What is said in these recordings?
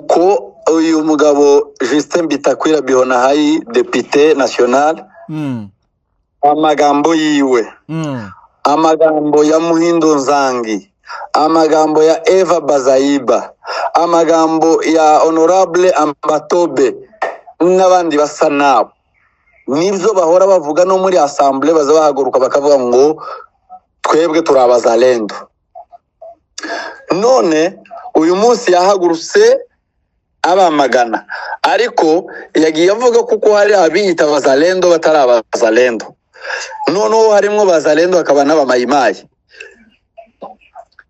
ko uyu mugabo Justin Bitakwira Bihonahayi député national amagambo yiwe amagambo ya Muhindo Nzangi, amagambo ya Eva Bazaiba, amagambo ya Honorable Ambatobe n'abandi basa nabo nivyo bahora bavuga no muri assemblée baza bahaguruka bakavuga ngo twebwe turabazalendo. None uyu munsi yahagurutse abamagana, ariko yagiye avuga kuko hari abiyita abazalendo batari abazalendo, noneho harimwo bazalendo akaba n'abamayimayi.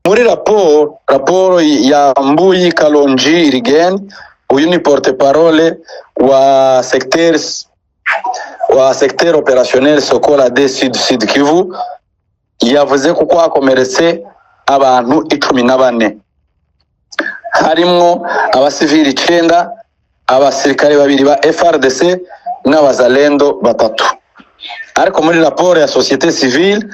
Muri raporo ya Mbuyi Kalonji Irigen, uyu ni porte-parole wa secteur opérationnel Sokola de Sud Kivu, yavuze kuko hakomeretse abantu 14, harimwo abasivili 9, abasirikare 2 ba FRDC n'abazalendo 3. Ariko muri raporo ya société civile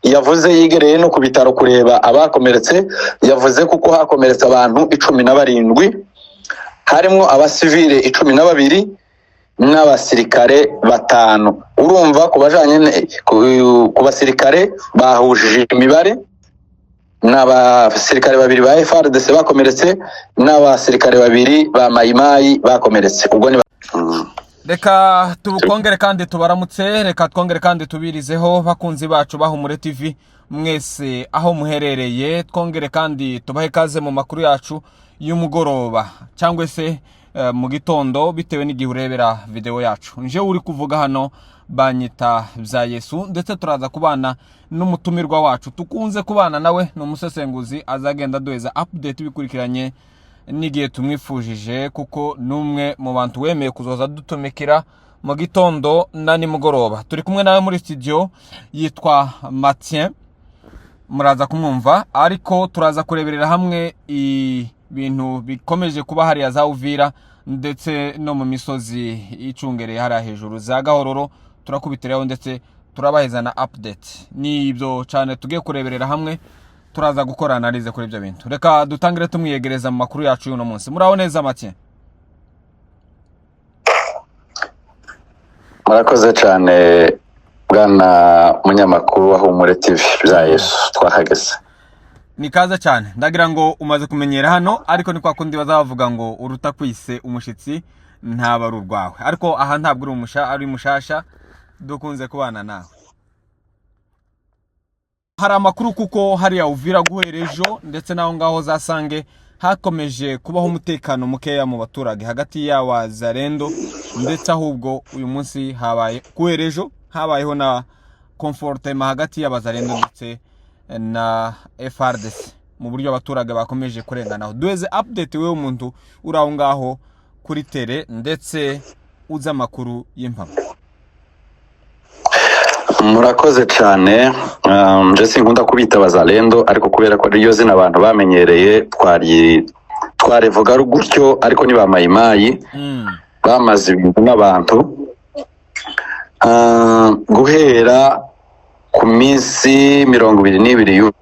yavuze yigereye no ku bitaro kureba abakomeretse, yavuze kuko hakomeretse abantu 17, harimwo abasivile 12 n'abasirikare 5. Urumva kubajanye ku basirikare bahujije imibare, n'abasirikare 2 ba FRDC bakomeretse n'abasirikare 2 ba Mayimayi bakomeretse. Ubwo ni reka tubukongere kandi tubaramutse, reka twongere kandi tubirizeho bakunzi bacu Bahumure TV mwese aho muherereye, twongere kandi tubahe kaze mu makuru yacu y'umugoroba cyangwa se mu gitondo bitewe n'igihe urebera video yacu. Nje uri kuvuga hano banyita bya Yesu, ndetse turaza kubana n'umutumirwa wacu tukunze kubana nawe, n'umusesenguzi azagenda duheza update bikurikiranye n'igihe tumwifujije, kuko numwe mu bantu wemeye kuzoza dutumikira mu gitondo na nimugoroba. Turi kumwe nawe muri studio, yitwa Mathieu, muraza kumwumva, ariko turaza kureberera hamwe ibintu bikomeje kuba hari ya za Uvira ndetse no mu misozi icungereye hari hejuru za Gahororo. Turakubitiraho ndetse turabaheza na update, nibyo cyane tugiye kureberera hamwe, turaza gukora analize kuri ibyo bintu. Reka dutangire tumwiyegereza mu makuru yacu y'uno munsi. Muraho neza Mathieu? Murakoze cyane bwana munyamakuru wa Humure TV bya Yesu, twahageze. Ni kaza cyane, ndagira ngo umaze kumenyera hano, ariko ni kwa kundi bazavuga ngo uruta kwise umushitsi ntaba rurwawe, ariko aha ntabwo ari mushasha, dukunze kubana nawe. Hari amakuru kuko hari ya Uvira guherejo ndetse naho ngaho zasange hakomeje kubaho umutekano mukeya mu baturage hagati ya wazalendo, ndetse ahubwo uyu munsi habaye guherejo habayeho na comfortement hagati y'abazalendo ndetse na FRDC mu buryo abaturage bakomeje kurenganaho. Duheze update wewe umuntu uraho ngaho kuri tele ndetse uza makuru y'impamo. Murakoze cyane. Je sinkunda kubita abazalendo, ariko kubera ko ariyo zina abantu bamenyereye twarevuga gutyo, ariko ni ba Mayimayi bamaze ibintu n'abantu guhera ku minsi 22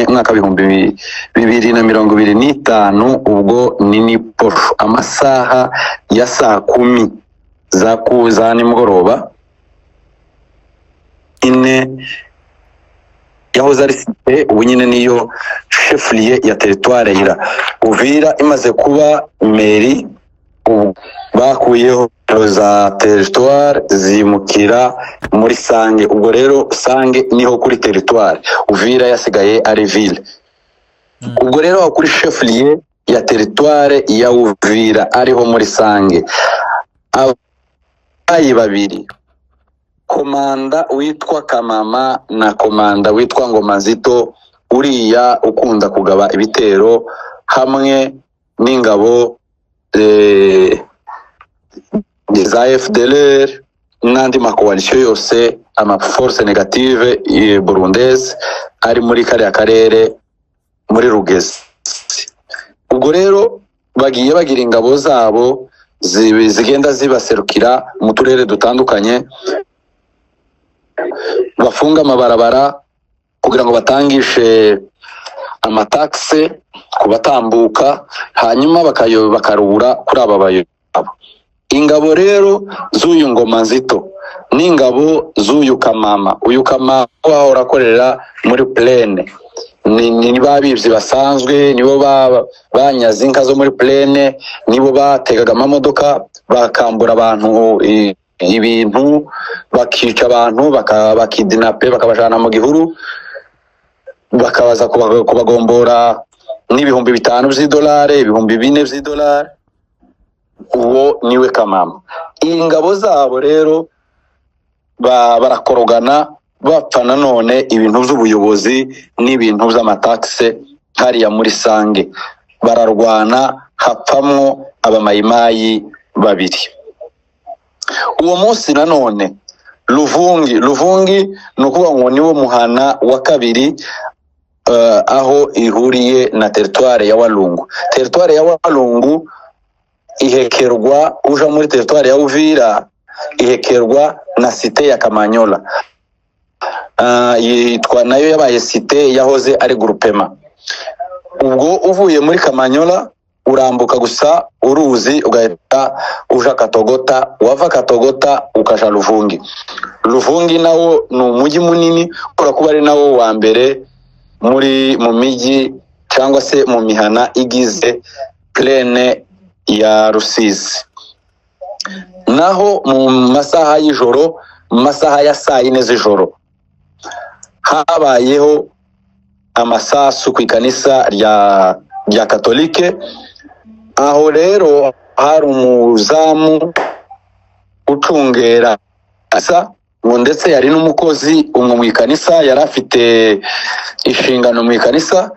mwaka 2025, ubwo ni posho amasaha ya saa 10 za kuza nimugoroba ine yahoze ari site, ubu nyine niyo cheflier ya territoire ira Uvira imaze kuba mairie, bakuyeho za territoire zimukira muri Sange. Ubwo rero Sange niho kuri territoire, Uvira yasigaye ari ville. Ubwo rero kuri cheflier ya territoire ya Uvira ariho muri Sange, abayi 2, komanda witwa Kamama na komanda witwa Ngomazito, uriya ukunda kugaba ibitero hamwe n'ingabo za FDLR n'andi makoalisyon yose, ama force negative burundaise ari muri kariya karere muri Rugezi. Ubwo rero bagiye bagira ingabo zabo zigenda zibaserukira mu turere dutandukanye, bafunga amabarabara kugira ngo batangishe amataxe kubatambuka hanyuma bakarubura kuri aba bayobozi. Ingabo rero z'uyu Ngoma Nzito n'ingabo z'uyu Kamama, uyu Kamama wahora akorera muri plene ni babivyi basanzwe, nibo banyaze inka zo muri plene, nibo bategaga amamodoka bakambura abantu ibintu, bakica abantu, bakidinape, bakabajana mu gihuru, bakabaza kubagombora n'ibihumbi 5 by'idolari, ibihumbi 4 by'idolari. Uwo niwe Kamama. Ingabo zabo rero barakorogana bapfa nanone ibintu by'ubuyobozi n'ibintu by'amataxe hariya muri Sange, bararwana hapfamwo abamayimayi babiri. Uwo munsi nanone Luvungi nukuvuga ngo niwo muhana wa kabiri aho ihuriye na territoire ya Walungu. Territoire ya Walungu ihekerwa uja muri territoire ya Uvira, ihekerwa na site ya Kamanyola. Yitwa nayo yabaye site yahoze ari groupement. Ubwo uvuye muri Kamanyola urambuka gusa uruzi ugahita uja Katogota, wava Katogota ukaja Luvungi. Luvungi nawo ni umujyi munini, kuba ari nawo wa mbere mu miji cyangwa se mu mihana igize plene ya Rusizi. Naho mu masaha y'ijoro, mu masaha ya 4 z'ijoro habayeho amasasu ku ikanisa rya Katolike. Aho rero hari umuzamu ucungera ngo ndetse yari n'umukozi umwe mu ikanisa, yari afite inshingano mu ikanisa,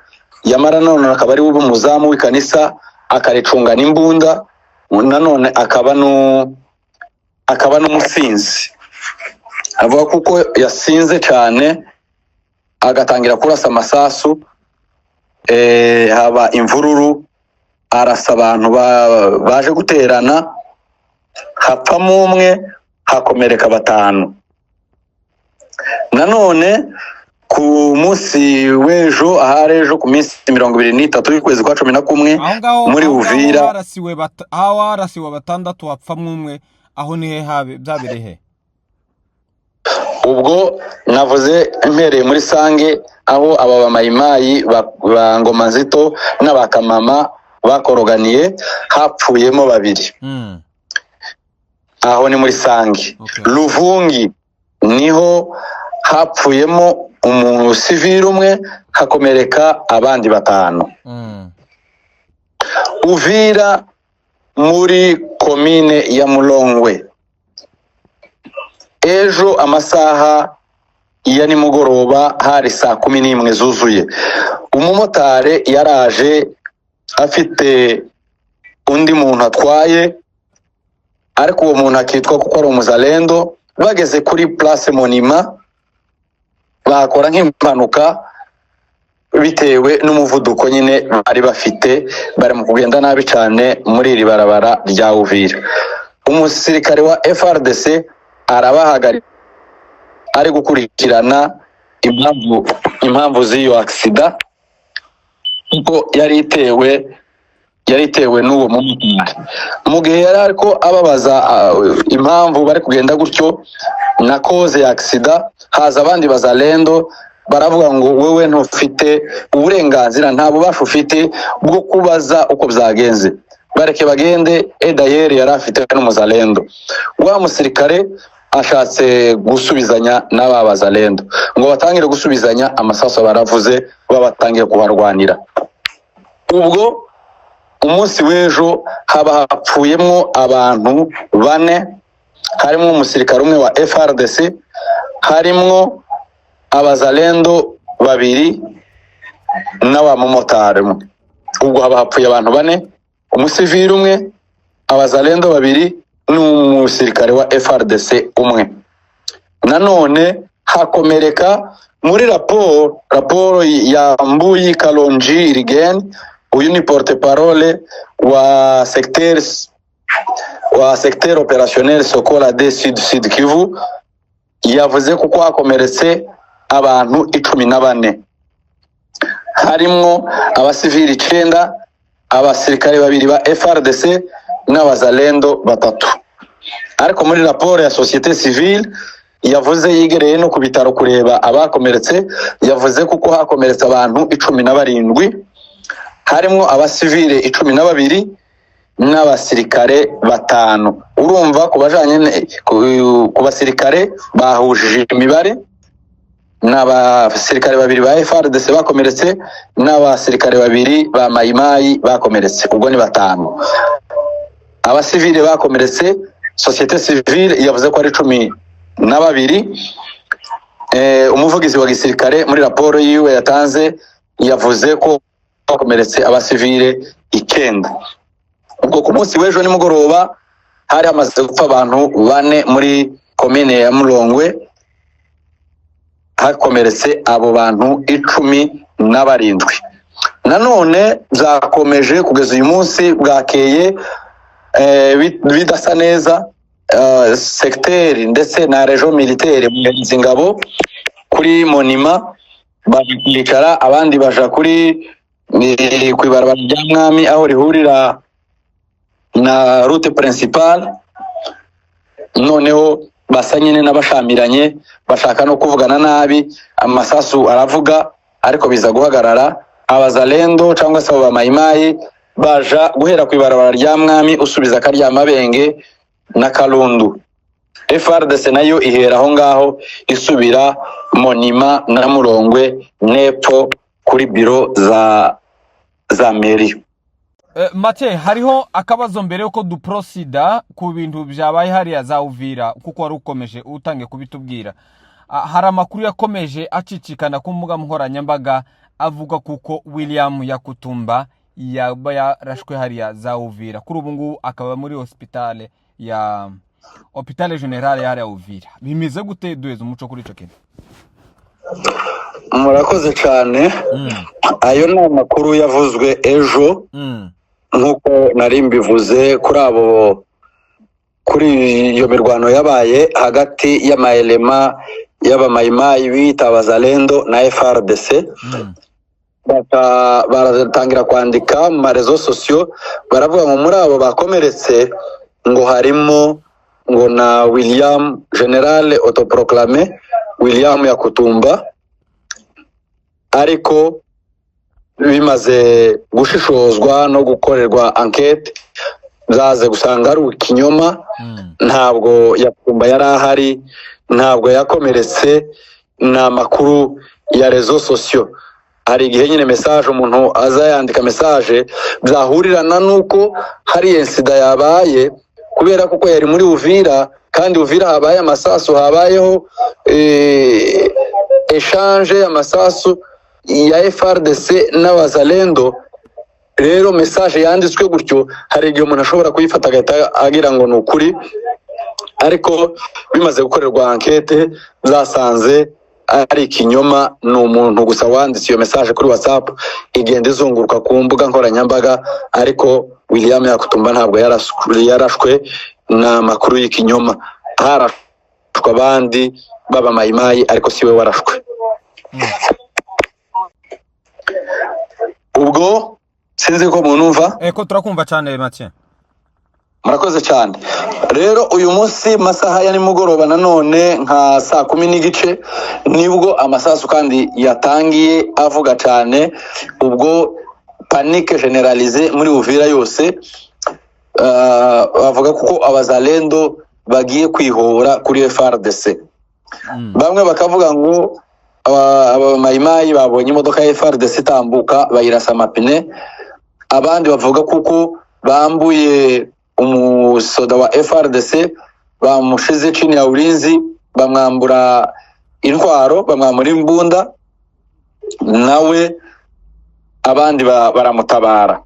yamara none akaba ari umuzamu w'ikanisa, akaricungana imbunda, nanone akaba n'umusinzi. Avuga kuko yasinze cyane agatangira kurasa amasasu, haba imvururu, arasa abantu baje guterana, hapfamo umwe, hakomereka 5. Nanone ku munsi w'ejo, aharejo ku minsi 23 y'ukwezi kwa 11 muri Uvira harasiwe 6 hapfamo umwe. Aho nihe byabirehe? Ubwo navuze mpereye muri Sange, aho aba bamayimayi ba Ngoma Nzito n'abakamama bakoroganiye, hapfuyemo 2. Aho ni muri Sange. Okay. Luvungi niho hapfuyemo umuntu civil umwe, hakomereka abandi 5. Uvira muri komine ya Mulongwe, ejo amasaha ya nimugoroba hari saa 11 zuzuye, umumotari yaraje afite undi muntu atwaye, ariko uwo muntu akitwa kuko ari umuzalendo. Bageze kuri place Monima bakora nk'impanuka bitewe n'umuvuduko nyine bari bafite, bari mu kugenda nabi cyane muri iri barabara rya Uvira. Umusirikare wa FRDC arabahagarika, ari gukurikirana impamvu z'iyo accident, kuko yari itewe n'uwo mumotari. Mu gihe yari ariko ababaza impamvu bari kugenda gutyo na cause ya accident, haza abandi bazalendo baravuga ngo wewe ntufite uburenganzira, nta bubasha ufite bwo kubaza uko byagenze, bareke bagende. Edayeri yari afite n'umuzalendo. Wa musirikare ashatse gusubizanya n'aba bazalendo, ngo batangire gusubizanya amasaso, baravuze babatangiye kuharwanira. Ubwo umunsi w'ejo haba hapfuyemo abantu 4, harimo umusirikare umwe wa FRDC, harimo abazalendo 2 n'abamotari umwe. Ubwo haba hapfuye abantu 4, umusivili umwe, abazalendo 2 n'umusirikare wa FRDC umwe. Nanone hakomereka muri raporo ya Mbuyi Kalonji Irigen, uyu ni porte parole wa secteur opérationnel Sokola de Sud Kivu, yavuze kuko hakomeretse abantu 14. harimwo abasivili 9, abasirikare 2 ba FRDC n'abazalendo 3. Ariko muri raporo ya societe civile yavuze yigereye no ku bitaro kureba abakomeretse, yavuze kuko hakomeretse abantu 17, harimwo abasivile 12 n'abasirikare 5. Urumva kubajanye ku basirikare bahujije imibare, n'abasirikare 2 ba FRDC bakomeretse n'abasirikare 2 ba Mayimayi bakomeretse, ubwo ni 5. Abasivile bakomeretse societe civile yavuze ko ari 12. Umuvugizi wa gisirikare muri raporo yiwe yatanze yavuze ko bakomeretse abasivile 9. Ubwo ku munsi w'ejo nimugoroba hari hamaze gupfa abantu 4 muri komine ya Mulongwe, hakomeretse abo bantu 17. Nanone zakomeje kugeza uyu munsi bwakeye bidasa neza, secteur ndetse na region militaire mu ngabo kuri Monima bicara, abandi baja kuri kwibarabara rya Mwami aho rihurira na route principale. Noneho basa nyine n'abashamiranye, bashaka no kuvugana nabi, amasasu aravuga ariko biza guhagarara. Abazalendo cyangwa se aba Mayimayi baja guhera kwibarabara rya Mwami usubiza karya Mabenge na Kalundu. FRDC nayo ihera aho ngaho isubira Monima na Mulongwe nepfo kuri biro za mairie. Mathieu, hariho akabazo mbere yuko duprosida ku bintu byabaye hariya za Uvira, kuko wari ukomeje utange kubitubwira. Hari amakuru yakomeje acicikana ku mbuga nkoranyambaga avuga kuko William Yakutumba yaba yarashwe hariya za Uvira, kuri ubu ngubu akaba muri hospitale ya Hôpital General ya Uvira. Bimeze gute duheza umuco kuri ico kintu? Murakoze cyane. Ayo ni amakuru yavuzwe ejo, nkuko nari mbivuze kuri iyo mirwano yabaye hagati y'amaelema y'abamayimayi bita abazalendo na FRDC. Baratangira kwandika mu marezo sosio, baravuga ngo muri abo bakomeretse ngo harimo ngo na William General autoproclamé William Yakutumba. Ariko bimaze gushishozwa no gukorerwa enquête zaze gusanga ari ikinyoma. Ntabwo Yakutumba yari ahari, ntabwo yakomeretse, na makuru ya rezo sosio. Hari igihe nyine message umuntu aza yandika message byahurirana nuko hari incident yabaye, kubera kuko yari muri Uvira, kandi Uvira habaye amasasu, habayeho échange y'amasasu ya FRDC n'abazalendo. Rero message yanditswe gutyo hari igihe umuntu ashobora kuyifata agahita agira ngo ni ukuri, ariko bimaze gukorerwa enquête zasanze ari ikinyoma. Ni umuntu gusa wanditse iyo message kuri WhatsApp, igenda izunguruka ku mbuga nkoranyambaga, ariko William Yakutumba ntabwo yarashwe, na makuru y'ikinyoma. Harashwe abandi baba Mayimayi ariko siwe warashwe. Ubwo sinzi ko munumva. Ko turakumva cyane Mathieu. Murakoze cyane. Rero uyu munsi masaha ya nimugoroba nanone nka 10:10 nibwo amasasu kandi yatangiye avuga cyane. Ubwo panique généralisée muri Uvira yose, bavuga kuko abazalendo bagiye kwihora kuri FRDC. Bamwe bakavuga ngo Mayimayi babonye imodoka ya FRDC itambuka bayirasa amapine. Abandi bavuga kuko bambuye umusoda wa FRDC, bamushize chini ya ulinzi, bamwambura intwaro, bamwambura imbunda, nawe abandi baramutabara.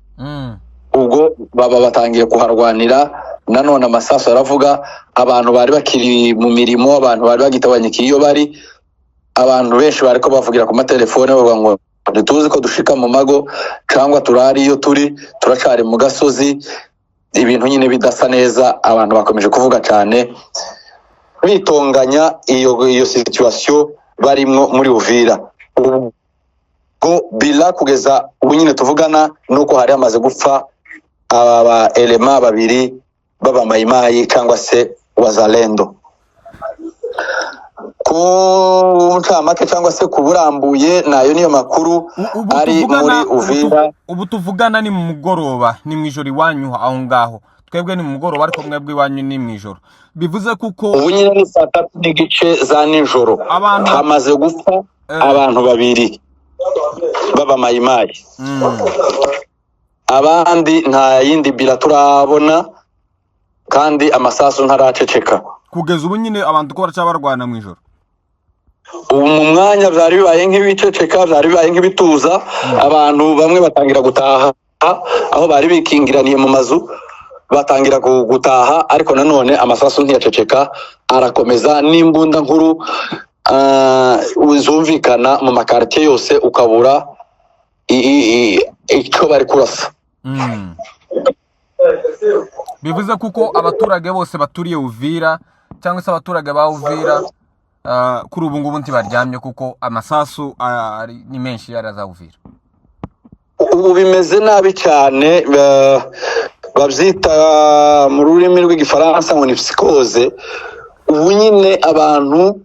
Ubwo baba batangiye kuharwanira. Nanone amasasu aravuga, abantu bari bakiri mu mirimo, abantu bari bagitabanyiki iyo bari, abantu benshi bariko bavugira ku matelefone bavuga ngo ntituzi ko dushika mu mago cyangwa turari iyo turacari mu gasozi. Ibintu nyine bidasa neza, abantu bakomeje kuvuga cyane bitonganya iyo situation barimwo muri Uvira. Ubwo bila kugeza ubu nyine tuvugana nuko hari amaze gupfa aba elema babiri baba mayimayi cyangwa se wazalendo. Ku ncamake cyangwa se kuburambuye nayo niyo makuru ari muri Uvira. Ubu tuvugana ni mu mugoroba, ni mwijoro iwanyu aho ngaho, twebwe ni mu mugoroba ariko mwebwe iwanyu ni mwijoro, bivuze kuko ubu nyine ni saa 3 n'igice za nijoro hamaze gupfa abantu babiri baba mayimayi. Abandi nta yindi bila turabona kandi amasasu ntaraceceka kugeza ubu nyine abantu ko baracabarwana mwijoro. Ubu mu mwanya byari bibaye nk'ibiceceka, byari bibaye nk'ibituza, abantu bamwe batangira gutaha aho bari bikingiraniye mu mazu, batangira gutaha, ariko nanone amasasu ntiyaceceka, arakomeza n'imbunda nkuru uzumvikana mu makartie yose, ukabura icyo bari kurasa. Bivuze kuko abaturage bose baturiye Uvira cyangwa se abaturage ba Uvira kuri ubu ngubu ntibaryamye kuko amasasu ni menshi yaraza Uvira. Ubu bimeze nabi cyane, babyita mu rurimi rw'igifaransa ngo ni psychose. Ubu nyine abantu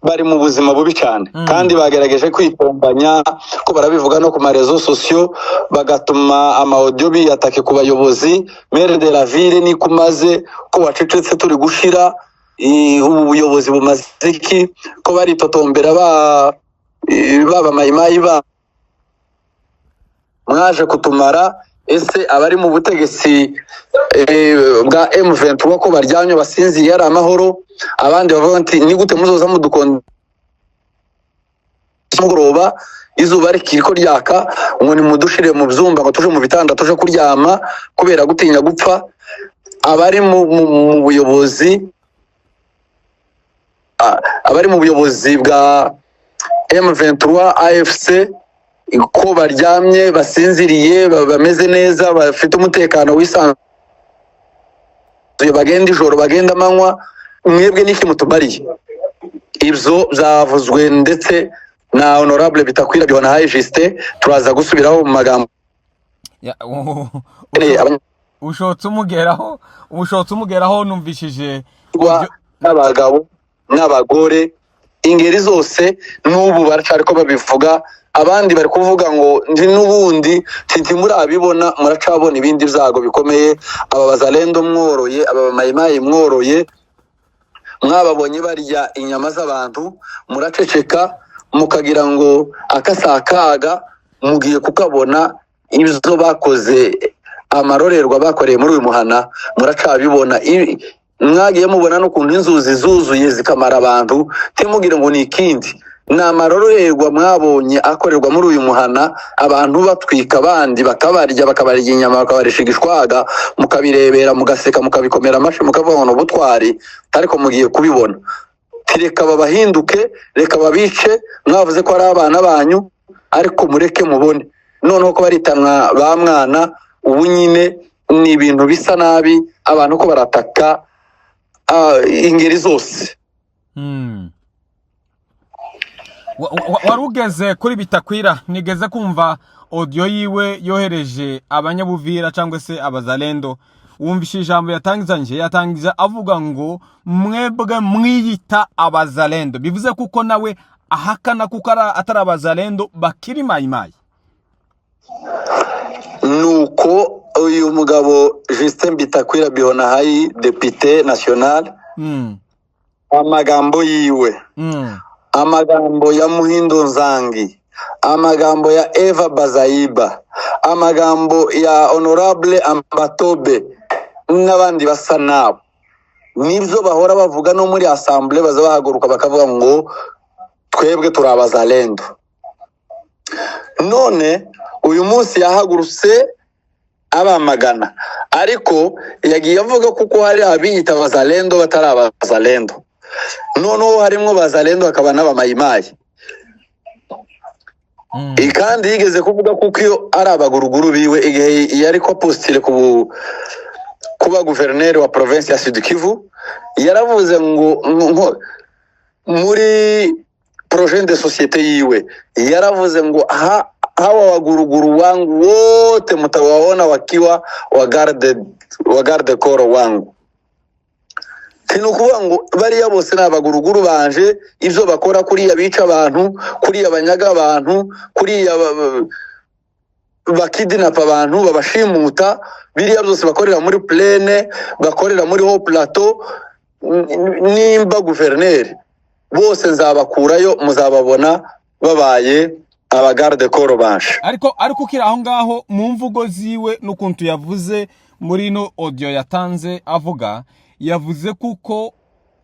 bari mu buzima bubi cyane, kandi bagerageje kwitunganya ko barabivuga no ku marezo sosiyo, bagatuma amaudio biyatake ku bayobozi. Maire de la ville ni kumaze ko wacecetse turi gushira, ubu buyobozi bumaze iki ko baritotombera baba mayimayi mwaje kutumara. Ese abari mu butegetsi bwa M23 ko baryamye basinziye ari amahoro, abandi bavuga nti ni gute muzoza mudukonda mugoroba izuba rikiriko ryaka ngo ni mudushire mu byumba ngo tuje mu bitanda tuje kuryama kubera gutinya gupfa. Abari mu buyobozi bwa M23 AFC ko baryamye basinziriye, bameze neza, bafite umutekano wisanzuye, bagenda ijoro bagenda amanywa. Mwebwe niki mutubariye? Ibyo byavuzwe ndetse na honorable Bitakwira Bihona Justin, turaza gusubiraho mu magambo. Ushotse umugeraho numvishije n'abagabo n'abagore ingeri zose n'ubu baracari ko babivuga. Abandi bari kuvuga ngo ndi n'ubundi tinti muri abibona, muracabona ibindi byago bikomeye. Aba bazalendo mworoye, aba mayimayi mworoye, mwababonye barya inyama z'abantu, muraceceka mukagira ngo akasakaga mugiye kukabona. Ibyo bakoze, amarorerwa bakoreye muri uyu muhana muracabibona. Mwagiye mubona no kuntu inzuzi zuzuye zikamara abantu, timugire ngo ni ikindi. Ni amarorerwa mwabonye akorerwa muri uyu muhana, abantu batwika abandi bakabarya inyama, bakabarisha igishwaga, mukabirebera mugaseka, mukabikomera amashi, mukavuga ngo ubutwari, ariko mugiye kubibona. Reka babahinduke, reka babice. Mwavuze ko ari abana banyu, ariko mureke mubone noneho ko baritanwa ba mwana. Ubu nyine ni ibintu bisa nabi, abantu ko barataka ingeri zose. Warugeze kuri Bitakwira, nigeze kumva audio yiwe yohereje abanyabuvira cyangwa se abazalendo. Wumvishije ijambo yatangiza avuga ngo mwebwe mwiyita abazalendo, bivuze kuko nawe ahakana kuko atari abazalendo bakiri mayimayi. Nuko uyu mugabo Justin Bitakwira Bihona député national, amagambo yiwe, amagambo ya Muhindo Nzangi, amagambo ya Eva Bazaiba, amagambo ya honorable Ambatobe n'abandi basa nabo, nibyo bahora bavuga no muri assemblée. Baza bahaguruka bakavuga ngo twebwe turabazalendo. None uyu munsi yahagurutse abamagana, ariko yagiye avuga kuko hari abiyita abazalendo batari abazalendo. Noneho harimo bazalendo hakaba n'abamayimayi. Kandi yigeze kuvuga kuko iyo ari abaguruguru biwe, igihe yari ko postile kuba guverineri wa province ya Sud Kivu, yaravuze ngo muri projet de societe yiwe yaravuze ngo hawa waguruguru wangu wote mtawaona wakiwa wa garde corps wangu. Tinukuvuga ngo bariya bose n'abaguruguru banje, ivyo bakora kuriya bica abantu, kuriya banyaga abantu, kuriya bakidinapa abantu, babashimuta, biriya byose bakorera muri plaine, bakorera muri haut plateau, nimba guverineri bose nzabakurayo, muzababona babaye abagarde corps banje. ariko kira aho ngaho mu mvugo ziwe n'ukuntu yavuze muri no audio yatanze avuga, yavuze kuko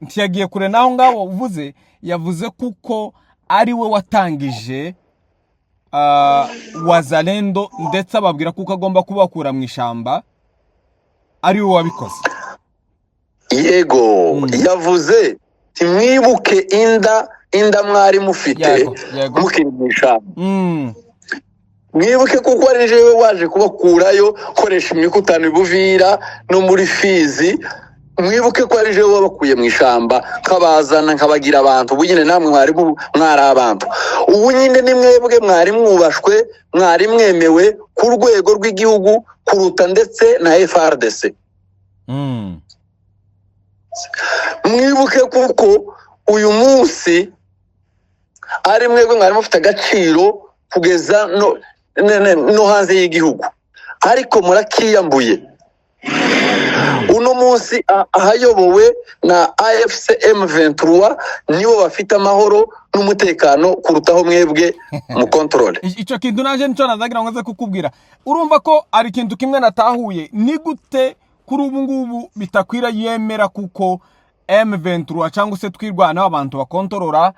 ntiyagiye kure naho ngaho uvuze, yavuze kuko ari we watangije Wazalendo, ndetse ababwira kuko agomba kubakura mu ishamba, ari we wabikoze. Yego, yavuze timwibuke inda mwari mufite mukinisha. Mwibuke kuko ari jewe waje kubakurayo koresha imikutano ibuvira no muri Fizi. Mwibuke ko ari jewe wabakuye mu ishamba nkabazana nkabagira abantu, bunyine namwe mwari abantu. Ubu nyine ni mwebwe mwari mwubashwe, mwari mwemewe ku rwego rw'igihugu kuruta ndetse na FRDC. Mwibuke kuko uyu munsi ari mwebwe mwari mufite agaciro kugeza no hanze y'igihugu, ariko murakiyambuye. Uno munsi ahayobowe na AFC M23 nibo bafite amahoro n'umutekano kurutaho mwebwe mu control. Ico kintu naje nico nazagira ngo nze kukubwira. Urumva ko ari kintu kimwe natahuye, ni gute kuri ubu ngubu bitakwira yemera kuko M23 cyangwa se twirwana abantu bakontorora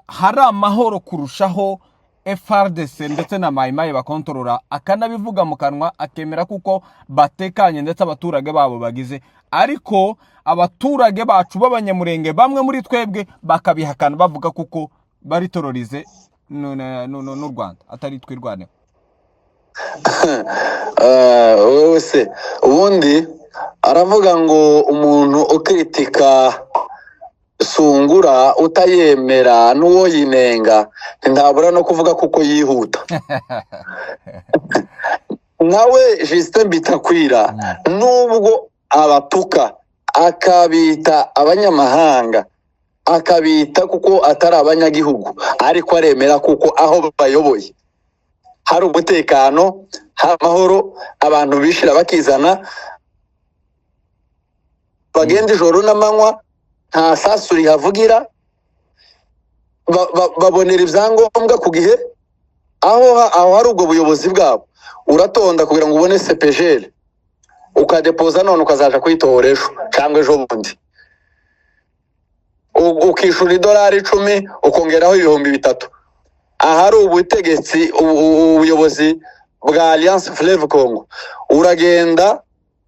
hari amahoro kurushaho FRDC ndetse na Mayimayi bakontorora, akanabivuga mu kanwa akemera kuko batekanye ndetse abaturage babo bagize, ariko abaturage bacu b'abanyamurenge bamwe muri twebwe bakabihakana bavuga kuko bari terorize n'u Rwanda atari twirwane. Wewe se ubundi aravuga ngo umuntu ukritika sungura utayemera n'uwo yinenga ntabura no kuvuga kuko yihuta. Nawe Justin Bitakwira nubwo abatuka akabita abanyamahanga, akabita kuko atari abanyagihugu, ariko aremera kuko aho bayoboye hari umutekano, hari amahoro, abantu bishira bakizana, bagenda ijoro n'amanywa, nta sasu rihavugira, babonera ibyangombwa ku gihe. Aho hari ubwo buyobozi bwabo, uratonda kugira ngo ubone CPGL, ukadepoza none ukazaja kwitora ejo cyangwa ejo bundi, ukishura $10 ukongeraho $3,000. Ahari ubutegetsi ubuyobozi bwa Alliance Fleuve Congo, uragenda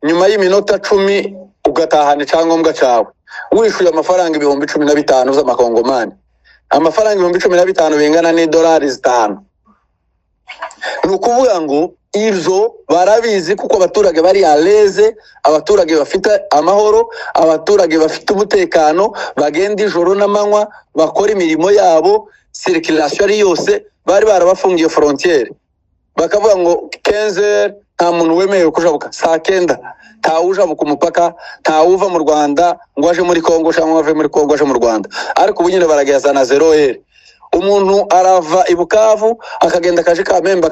nyuma y'iminota 10 ugatahana icyangombwa cyawe wishuye amafaranga $15,000 z'amakongomani. Amafaranga $15,000 bingana $5. Nukuvuga ngo ivyo barabizi kuko abaturage bari aleze, abaturage bafite amahoro, abaturage bafite umutekano, bagenda ijoro n'amanywa bakora imirimo yabo, circulation ari yose. Bari barabafungiye frontiere bakavuga ngo 15 nta muntu wemerewe kujabuka, saa 9 nta ujabuka umupaka, nta uva mu Rwanda ngo aje muri Kongo cyangwa ave muri Kongo aje mu Rwanda. Ariko ubu nyine barageza na 0 umuntu arava ibukavu akagenda kaje Kamembe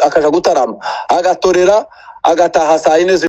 akaja gutarama agatorera agataha saa 4